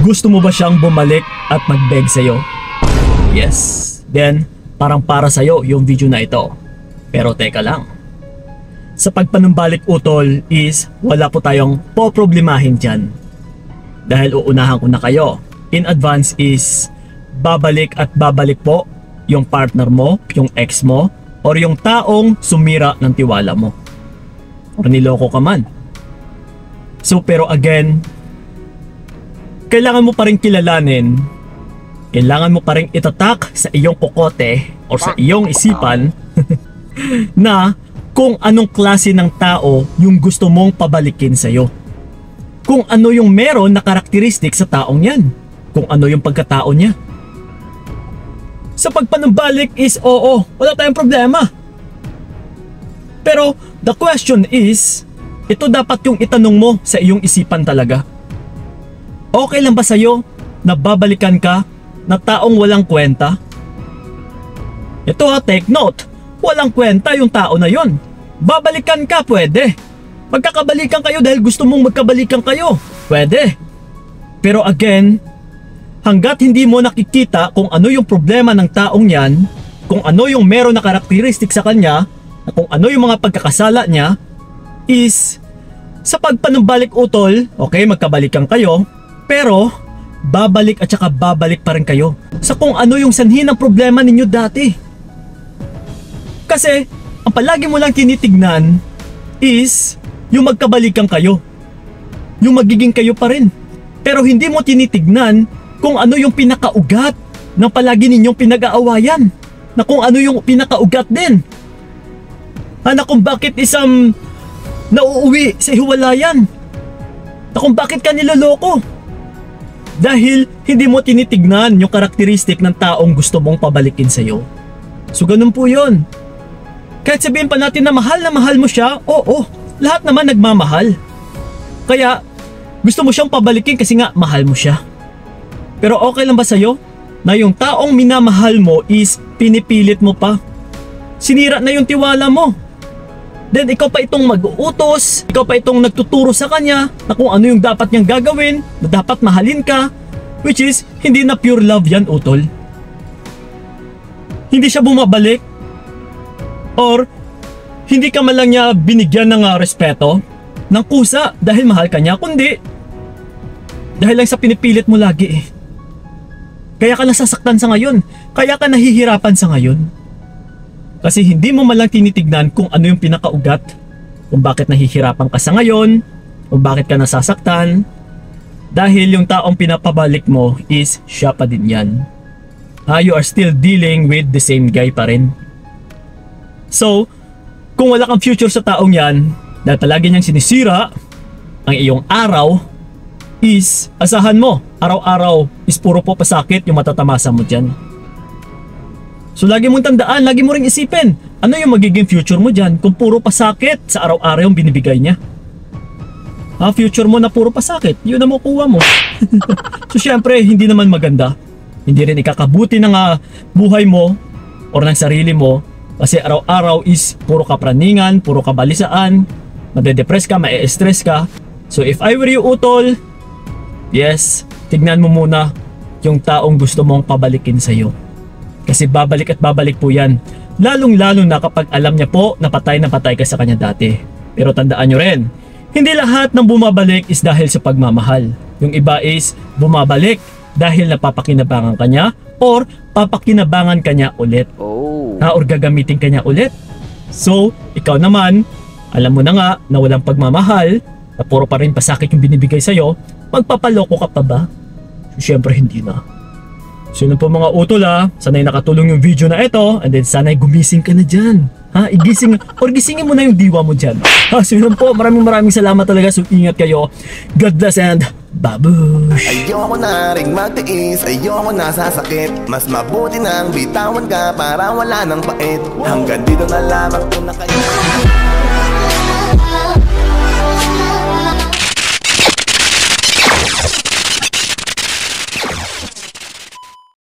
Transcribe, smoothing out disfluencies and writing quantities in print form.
Gusto mo ba siyang bumalik at mag-beg sa'yo? Yes. Then, parang para sa'yo yung video na ito. Pero teka lang. Sa pagpanumbalik utol is wala po tayong poproblemahin dyan. Dahil uunahan ko na kayo. In advance is babalik at babalik po yung partner mo, yung ex mo, or yung taong sumira ng tiwala mo. Or niloko ka man. So pero again, kailangan mo pa rin kilalanin, kailangan mo pa rin itatak sa iyong kokote or sa iyong isipan na kung anong klase ng tao yung gusto mong pabalikin sa'yo. Kung ano yung meron na karakteristik sa taong yan. Kung ano yung pagkatao niya. Sa pagpanumbalik is oo, wala tayong problema. Pero the question is, ito dapat yung itanong mo sa iyong isipan talaga. Okay lang ba sa'yo na babalikan ka na taong walang kwenta? Ito take note, walang kwenta yung tao na yon. Babalikan ka, pwede. Magkakabalikan kayo dahil gusto mong magkabalikan kayo, pwede. Pero again, hanggat hindi mo nakikita kung ano yung problema ng taong yan, kung ano yung meron na karakteristik sa kanya, kung ano yung mga pagkakasala niya, is sa pagpanumbalik utol, okay, magkabalikan kayo, pero babalik at saka babalik pa rin kayo sa kung ano yung sanhi ng problema ninyo dati. Kasi ang palagi mo lang tinitignan is yung magkabalikan kayo, yung magiging kayo pa rin, pero hindi mo tinitignan kung ano yung pinakaugat ng palagi ninyong pinag-aawayan, na kung ano yung pinakaugat din, na kung bakit isang nauuwi sa hiwalayan, na kung bakit ka niloloko. Dahil hindi mo tinitignan yung karakteristik ng taong gusto mong pabalikin sa'yo. So ganun po yun. Kahit sabihin pa natin na mahal mo siya, oo, lahat naman nagmamahal. Kaya gusto mo siyang pabalikin kasi nga mahal mo siya. Pero okay lang ba sa'yo na yung taong minamahal mo is pinipilit mo pa? Sinira na yung tiwala mo. Then ikaw pa itong mag-uutos, ikaw pa itong nagtuturo sa kanya na kung ano yung dapat niyang gagawin, na dapat mahalin ka, which is hindi na pure love yan, utol. Hindi siya bumabalik, or hindi ka man lang niya binigyan ng respeto, ng kusa dahil mahal ka niya, kundi dahil lang sa pinipilit mo lagi eh. Kaya ka nasasaktan sa ngayon, kaya ka nahihirapan sa ngayon. Kasi hindi mo malang tinitignan kung ano yung pinakaugat, kung bakit nahihirapan ka sa ngayon, kung bakit ka nasasaktan, dahil yung taong pinapabalik mo is siya pa din yan. You are still dealing with the same guy pa rin. So, kung wala kang future sa taong yan, dahil palagi niyang sinisira ang iyong araw, is asahan mo, araw-araw is puro po pasakit yung matatamasa mo dyan. So lagi mong tandaan, lagi mo ring isipin, ano yung magiging future mo dyan kung puro pasakit sa araw-araw yung binibigay niya. Future mo na puro pasakit, yun na makuha mo. So syempre, hindi naman maganda. Hindi rin ikakabuti ng buhay mo or ng sarili mo kasi araw-araw is puro kapraningan, puro kabalisaan, madedepress ka, mae-stress ka. So if I were you, utol, yes, tignan mo muna yung taong gusto mong pabalikin sa'yo. Kasi babalik at babalik po yan. Lalong-lalo na kapag alam niya po na patay ka sa kanya dati. Pero tandaan nyo rin, hindi lahat ng bumabalik is dahil sa pagmamahal. Yung iba is bumabalik dahil napapakinabangan ka niya or papakinabangan ka niya ulit. Or gagamitin ka niya ulit. So, ikaw naman, alam mo na nga na walang pagmamahal, na puro pa rin pasakit yung binibigay sa'yo, magpapaloko ka pa ba? So, syempre hindi na. So yun po mga utol sanay nakatulong yung video na ito, and then sanay gumising ka na dyan. Igising, or gisingin mo na yung diwa mo dyan. So yun po, maraming salamat talaga. So ingat kayo. God bless and babush. Ayoko na rin magtiis, ayoko na sasakit. Mas mabuti nang bitawan ka para wala nang pait. Hanggang dito na lamang kung na kayo.